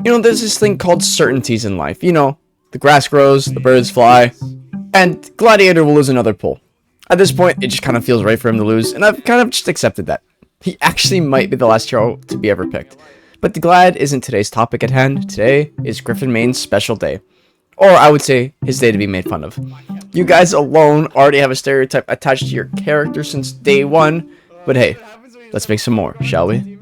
You know, there's this thing called certainties in life. You know, the grass grows, the birds fly, and Gladiator will lose another pull. At this point, it just kind of feels right for him to lose, and I've kind of just accepted that. He actually might be the last hero to be ever picked. But the Glad isn't today's topic at hand. Today is Gryphon Main's special day. Or I would say, his day to be made fun of. You guys alone already have a stereotype attached to your character since day one, but hey, let's make some more, shall we?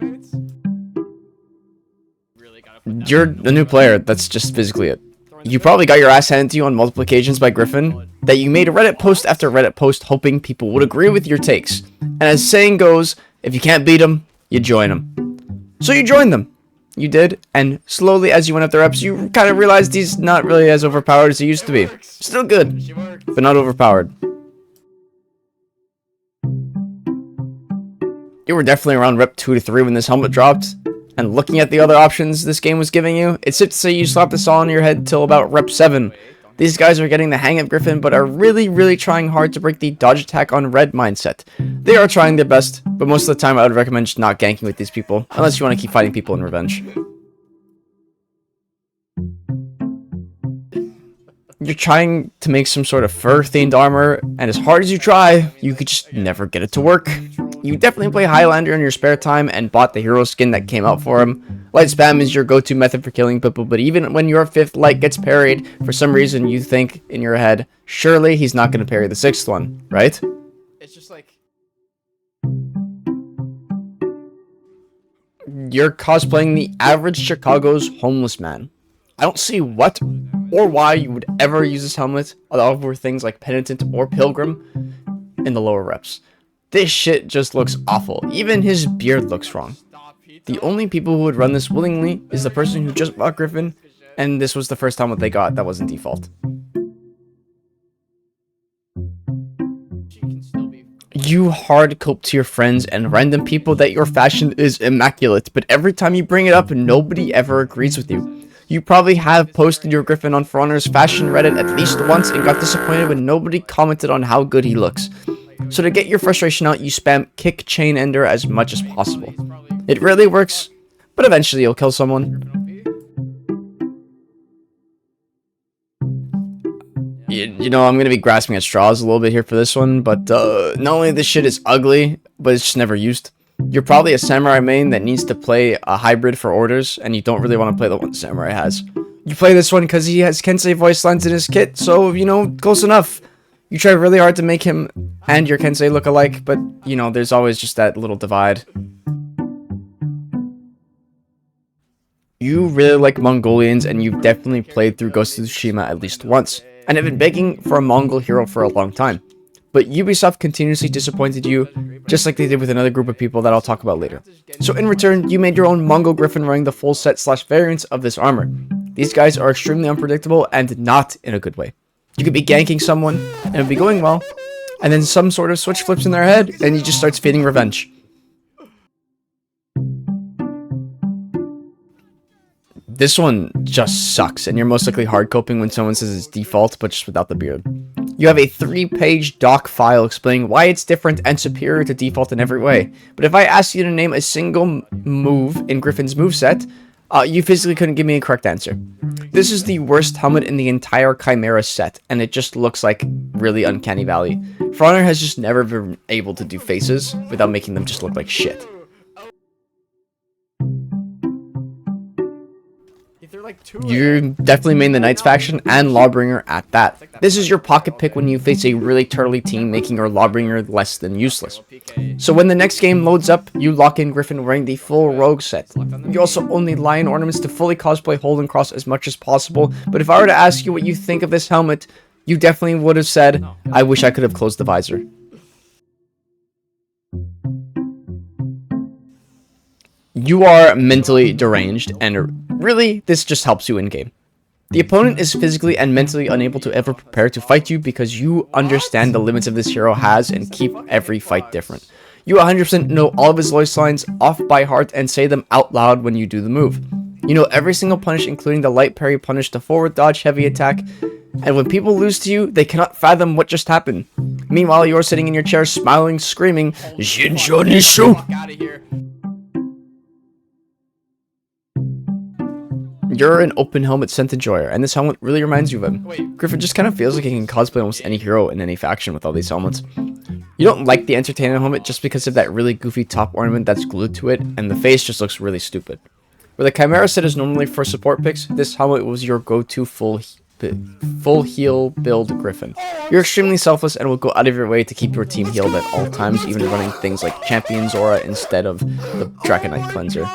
You're a new player, that's just physically it. You probably got your ass handed to you on multiple occasions by Gryphon, that you made Reddit post after Reddit post hoping people would agree with your takes. And as saying goes, if you can't beat them, you join them. So you joined them. You did, and slowly as you went up the reps, you kind of realized he's not really as overpowered as he used to be. Still good, but not overpowered. You were definitely around rep 2 to 3 when this helmet dropped, and looking at the other options this game was giving you, it's safe to say you slapped this on your head till about rep 7. These guys are getting the hang of Gryphon, but are really trying hard to break the dodge attack on red mindset. They are trying their best, but most of the time I would recommend just not ganking with these people, unless you want to keep fighting people in revenge. You're trying to make some sort of fur-themed armor, and as hard as you try, you could just never get it to work. You definitely play Highlander in your spare time and bought the hero skin that came out for him. Light spam is your go-to method for killing people, but even when your 5th light gets parried, for some reason you think in your head, surely he's not going to parry the 6th one, right? It's just like... You're cosplaying the average Chicago's homeless man. I don't see what or why you would ever use this helmet over things like Penitent or Pilgrim in the lower reps. This shit just looks awful. Even his beard looks wrong. The only people who would run this willingly is the person who just bought Gryphon, and this was the first helmet they got that wasn't default. You hard cope to your friends and random people that your fashion is immaculate, but every time you bring it up, nobody ever agrees with you. You probably have posted your Gryphon on For Honor's fashion Reddit at least once and got disappointed when nobody commented on how good he looks. So to get your frustration out, you spam kick chain ender as much as possible. It rarely works, but eventually you'll kill someone. You know, I'm going to be grasping at straws a little bit here for this one, but not only this shit is ugly, but it's just never used. You're probably a samurai main that needs to play a hybrid for orders, and you don't really want to play the one samurai has. You play this one because he has Kensei voice lines in his kit, so, you know, close enough. You try really hard to make him and your Kensei look alike, but, you know, there's always just that little divide. You really like Mongolians, and you've definitely played through Ghost of Tsushima at least once, and have been begging for a Mongol hero for a long time. But Ubisoft continuously disappointed you, just like they did with another group of people that I'll talk about later. So in return, you made your own Mongol Gryphon wearing the full set / variants of this armor. These guys are extremely unpredictable and not in a good way. You could be ganking someone, and it'd be going well, and then some sort of switch flips in their head, and he just starts feeding revenge. This one just sucks, and you're most likely hard coping when someone says it's default, but just without the beard. You have a 3-page doc file explaining why it's different and superior to default in every way. But if I asked you to name a single move in Gryphon's moveset, you physically couldn't give me a correct answer. This is the worst helmet in the entire Chimera set, and it just looks like really uncanny valley. For Honor has just never been able to do faces without making them just look like shit. You definitely main the Knights faction and Lawbringer at that. This is your pocket pick when you face a really turtly team, making your Lawbringer less than useless. So when the next game loads up, you lock in Gryphon wearing the full rogue set. You also own the lion ornaments to fully cosplay Holden Cross as much as possible, but if I were to ask you what you think of this helmet, you definitely would have said, I wish I could have closed the visor. You are mentally deranged, and really, this just helps you in-game. The opponent is physically and mentally unable to ever prepare to fight you because you understand the limits of this hero has and keep every fight different. You 100% know all of his voice lines off by heart and say them out loud when you do the move. You know every single punish, including the light parry punish, the forward dodge, heavy attack, and when people lose to you, they cannot fathom what just happened. Meanwhile, you're sitting in your chair smiling, screaming, Shinjo Nishu! You're an open helmet scent enjoyer, and this helmet really reminds you of him. Gryphon just kind of feels like he can cosplay almost any hero in any faction with all these helmets. You don't like the entertainer helmet just because of that really goofy top ornament that's glued to it, and the face just looks really stupid. Where the Chimera set is normally for support picks, this helmet was your go-to full heal build Gryphon. You're extremely selfless and will go out of your way to keep your team healed at all times, even running things like Champion's Aura instead of the Dragonite Cleanser.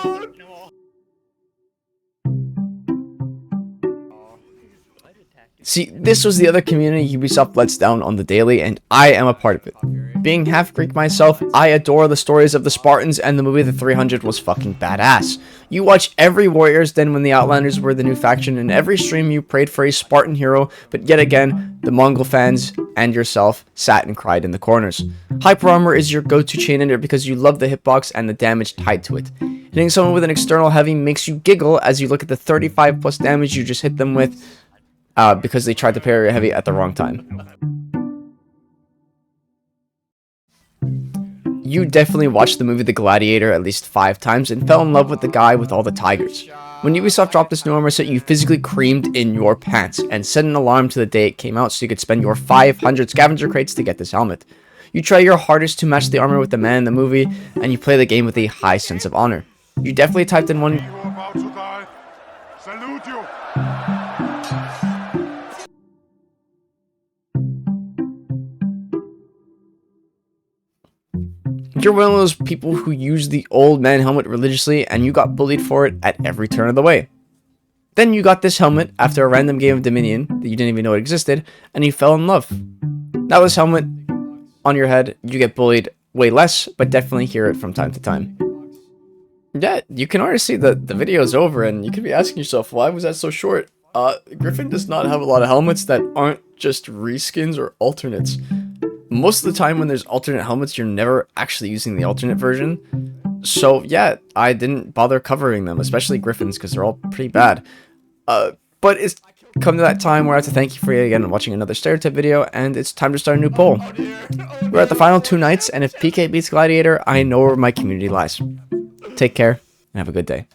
See, this was the other community Ubisoft lets down on the daily, and I am a part of it. Being half Greek myself, I adore the stories of the Spartans, and the movie The 300 was fucking badass. You watch every Warriors Den when the Outlanders were the new faction, and every stream you prayed for a Spartan hero, but yet again, the Mongol fans and yourself sat and cried in the corners. Hyper Armor is your go-to chain ender because you love the hitbox and the damage tied to it. Hitting someone with an external heavy makes you giggle as you look at the 35 plus damage you just hit them with, because they tried to parry your heavy at the wrong time. You definitely watched the movie The Gladiator at least 5 times and fell in love with the guy with all the tigers. When Ubisoft dropped this new armor set, you physically creamed in your pants and set an alarm to the day it came out so you could spend your 500 scavenger crates to get this helmet. You try your hardest to match the armor with the man in the movie, and you play the game with a high sense of honor. You definitely typed in one... You're one of those people who use the old man helmet religiously, and you got bullied for it at every turn of the way. Then you got this helmet after a random game of Dominion that you didn't even know it existed, and you fell in love. Now this helmet on your head, you get bullied way less, but definitely hear it from time to time. Yeah, you can already see the video is over, and you could be asking yourself, why was that so short? Gryphon does not have a lot of helmets that aren't just reskins or alternates. Most of the time when there's alternate helmets, you're never actually using the alternate version. So yeah, I didn't bother covering them, especially Gryphon's, because they're all pretty bad. But it's come to that time where I have to thank you for again watching another Stereotype video, and it's time to start a new poll. We're at the final 2 nights, and if PK beats Gladiator, I know where my community lies. Take care, and have a good day.